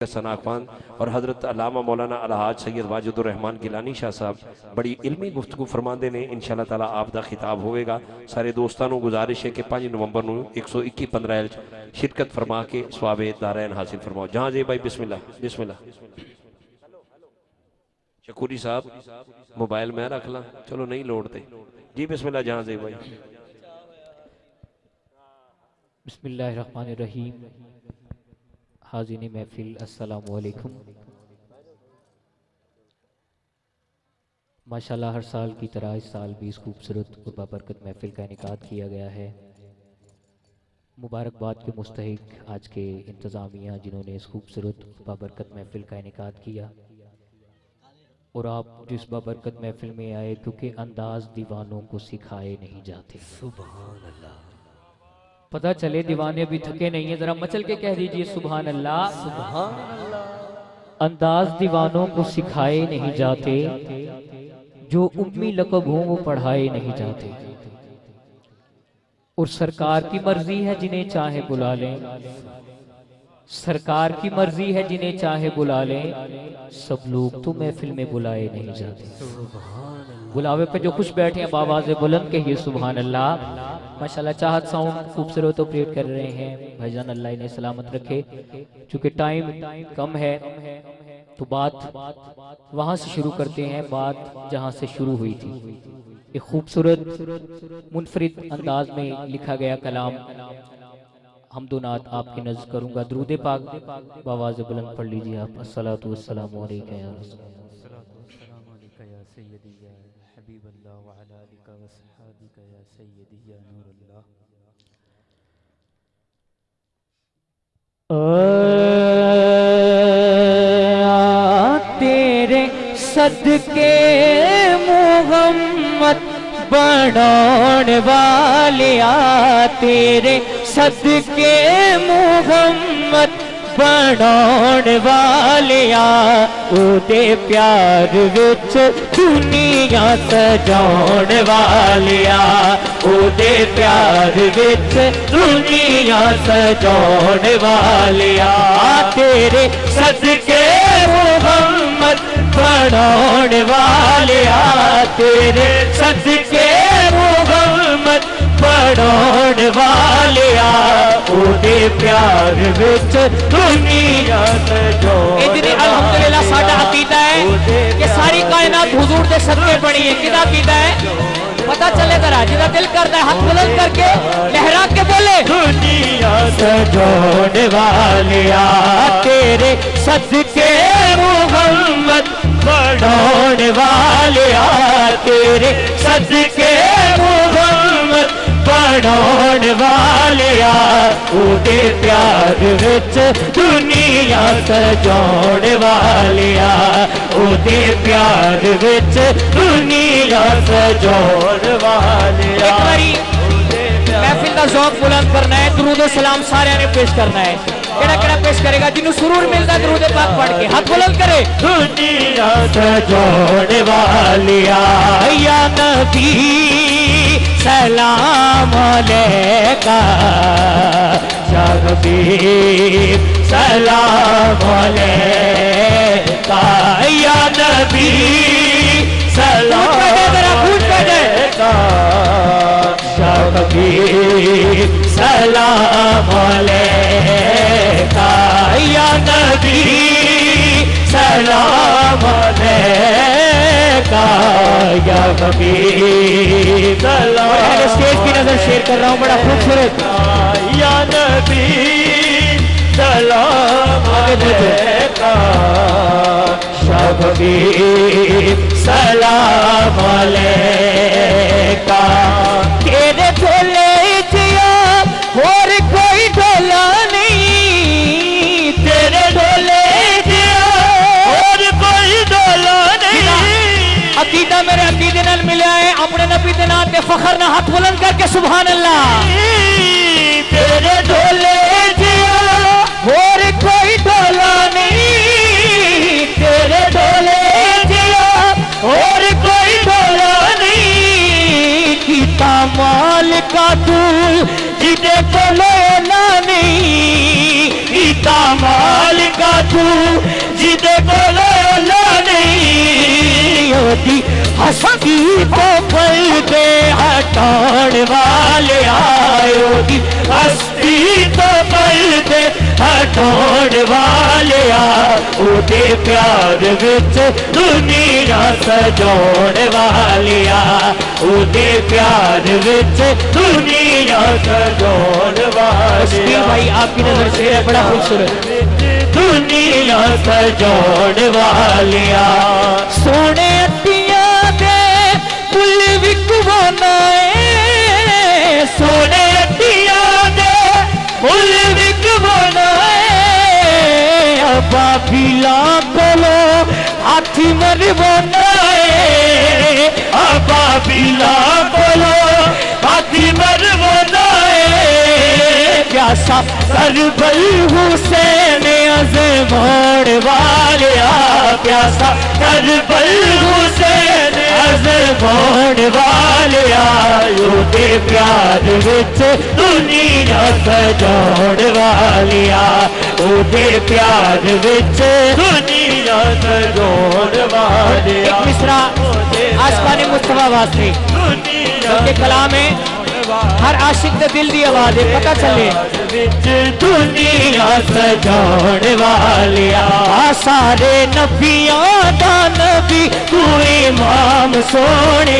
सना खान और हज़रत अल्लामा मौलाना अलहाज सैयद वाजिदुर रहमान गिलानी शाह साहब बड़ी इल्मी गुफ्तगू फरमाते ने। इंशाअल्लाह ताला आप दा खिताब होगा। सारे दोस्तों को गुजारिश है कि 5 नवंबर को 121-15 शिरकत फरमा के स्वाबे दारैन हासिल फरमाओ। जहाँ जे भाई बिस्मिल्लाह बिस्मिल्लाह। शकूरी साहब मोबाइल मैं रख ला, चलो नहीं लोड़ते जी। बिस्मिल्लाह जहाँ जे भाई। बिस्मिल्लाहिर्रहमानिर्रहीम। हाज़िनी महफिल अस्सलामु अलैकुम। माशाल्लाह हर साल की तरह इस साल भी इस खूबसूरत और बाबरकत महफिल का इनेकाद किया गया है। मुबारकबाद के मुस्तहिक आज के इंतज़ामिया जिन्होंने इस खूबसूरत बाबरकत महफिल का इनेकाद किया। और आप जिस बाबरकत महफिल में आए क्योंकि अंदाज दीवानों को सिखाए नहीं जाते। सुभान अल्लाह। पता चले दीवाने अभी थके नहीं है, जरा मचल के कह दीजिए सुभान अल्लाह। सुभान अल्लाह। अंदाज दीवानों को सिखाए नहीं जाते, जो उम्मी लक़ब हों वो पढ़ाए नहीं जाते। और सरकार की मर्जी है जिन्हें चाहे बुला लें, सरकार की मर्जी है जिन्हें चाहे बुला लें, सब लोग तो महफिल में बुलाए नहीं जाते। बुलावे पे जो खुश बैठे हैं बावाज़े बुलंद कहिए सुभान अल्लाह। माशाल्लाह चाहत साउंड खूबसूरत ऑपरेट कर रहे हैं भाईजान, अल्लाह इन्हें सलामत रखे। चूंकि टाइम कम है तो बात वहां से शुरू करते हैं, बात जहां से शुरू हुई थी। एक खूबसूरत मुनफरिद अंदाज में लिखा गया कलाम हमदुनात आपकी नज़र करूंगा। दुरूद पाक बावाज़े बुलंद पढ़ लीजिए आप। अस्सलातु वस्सलामु अलैका या रसूल तेरे सदके मोहम्मद बढ़ाउण वालिया, तेरे सदके मोहम्मद बढ़ाउण वालिया, ओदे प्यार विच दुनिया सजाउण वालिया, ओदे प्यार विच दुनिया सजाउण वालिया, तेरे सदके मोहम्मद बढ़ाउण वालिया, तेरे सदके मोहम्मद बढ़ाउण वालिया, ओदे प्यार विच दुनिया सजाउण। इतनी अल्हम्दुलिल्लाह साडा अकीदा है कि सारी कायनात हुजूर दे सदके बनी है। किदा अकीदा है पता चले जरा, जिदा दिल करता है हाथ बुलंद करके लहरा के बोले दुनिया सजाउण वालिया, तेरे सदके मोहम्मद बढ़ाउण वालिया, तेरे सदके मोहम्मद बढ़ाउण वालिया, ओदे प्यार विच दुनिया सजाउण वालिया, ओदे प्यार विच दुनिया सजाउण वालिया। एक बारी महफिल का ज़ौक़ बुलंद करना है, दुरूद सलाम सारे ने पेश करना है। केड़ा केड़ा पेश करेगा जिन्हों सुरूर मिलता दुरूद पाक पढ़ के हाथ बुलंद करे। दुनिया सजाउण वालिया या नबी सलाम अलैका, या नबी सलाम अलैका, या नबी सलाम अलैका, या नबी सलाम अलैका, या नबी सलाम अलैका, या नबी सलाम। स्टेज की नजर शेयर कर रहा हूँ, बड़ा खूबसूरत। या नबी सलाम अलैका, या नबी सलाम अलैका, तेरे ढोले जिया और कोई ढोला नहीं, तेरे ढोले जिया और कोई ढोला नहीं। अकीदा मेरे अकीदे नाल मिला है, अपने नबी दे नाम ते फखर ना हाथ बुलंद करके सुभान अल्लाह। तेरे ढोले जिया और कोई ढोला नहीं, तेरे ढोले जिया और कोई ढोला नहीं, कीता माल का तू जिदे को लेना नहीं, कीता माल का तू हस्ती तो पर्दे हटाने वाले आयो दी हस्ती तो पर्दे हटाने वाले ओदे प्यार विच दुनिया सजाने वाले ओदे प्यार विच दुनिया सजाने वाले भाई आपकी नजर से है बड़ा खूबसूरत दुनिया सजाने वाले सोने अटिया दे फुल विकवाना सोने अटिया दे फुल विकवाना बाबीला बोलो हाथी मरवाना बाबीला बोलो हाथी मरवाना प्यासा करबल हुसैन अज़मान वाले प्यासा करबल हुसैन अज़मान वाले ओदे प्यार विच दुनिया सजाण वाले ओदे प्यार विच दुनिया सजाण वाले एक मिसरा आसमानी मुस्तफा वास्ते उनके कलाम में हर आशिक दे दिल दी आवाज है पता चले दुनिया सजाण वाले सारे नबियां दा नबी तू इमाम सोने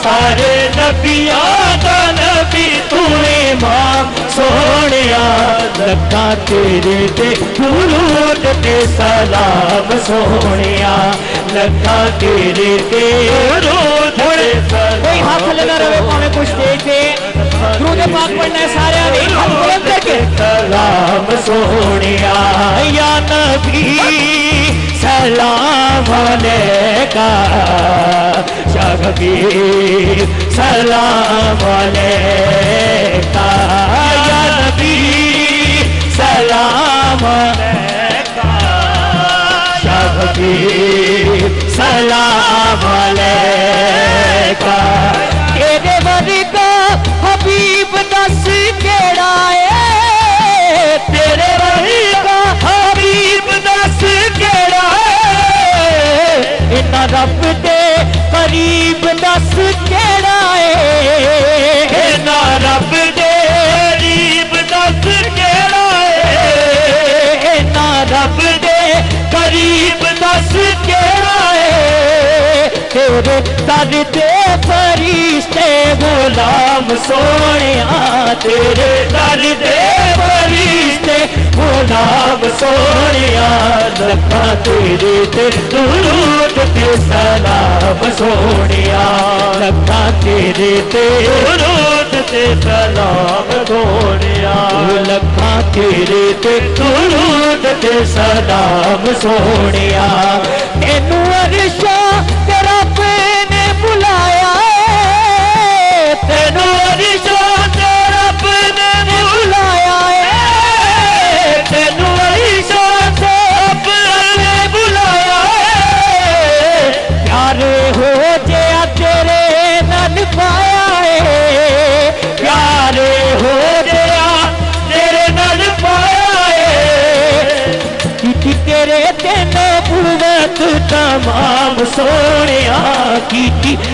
सारे नबियां दा नबी तू इमाम सोने लखा तेरे ते दुरूद ते सलाम सोने लखा तेरे ते दुरूद ते सलाम कोई हाथ लगा रहे पावे कुछ देखे दुरूद पाक पढ़ना है सारे ने हाथ बुलंद करके सलाम सोनिया या नबी सलाम अलैका शबीर सलाम अलैका या नबी सलाम अलैका शबीर सलाम अलैका तेरे वर्गा हबीब दस केड़ा है तेरे वर्गा हबीब दस केड़ा है इन्ना रब दे करीब दस केड़ा है इन्ना रब दे करीब दस केड़ा है इन्ना रब दे करीब दस केड़ा है तेरे दर दे फरिश्ते गुलाम सोने तेरे दर दे फरिश्ते गुलाम सोने लखा तेरे ते दुरूद ते सलाम सोने लखा तेरे ते दुरूद ते सलाम सोने लखा तेरे ते दुरूद ते सलाम सोने तेनू अरशा तेरा ने बुलाया तेनू अरशा तेरा ने बुलाया तेनू अरशा तेरा ने बुलाया प्यारे हो जया तेरे नन पाया प्यारे हो जया तेरे नन पाया तेरे तेन नबूवत तमाम सोने की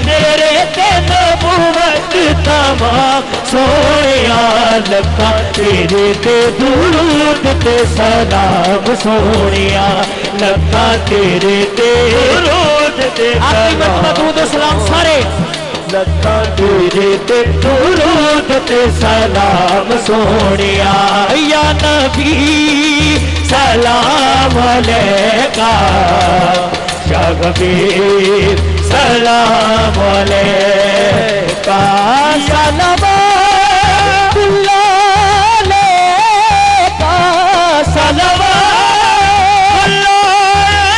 तेरे ते नबूवत तमाम सोने लखा तेरे ते दुरूद ते सलाम सोने लखा तेरे ते दुरूद ते सलाम सारे लखा तेरे ते दुरूद ते सलाम सोने या नबी सलाम अलैका शबीर सलाम अलैका सलाम अलैका सलाम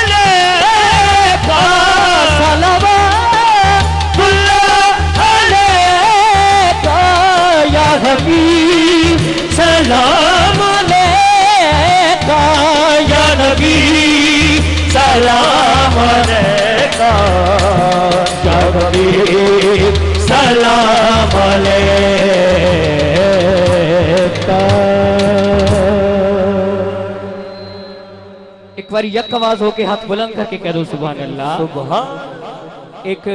अलैका सलाम अलैका या हबीब सलाम अलैका या नबी सलाम अलैका या हबीब सलाम अलैका। एक बार यक आवाज होके हाथ बुलंद करके कह दो सुभान अल्लाह। सुभान एक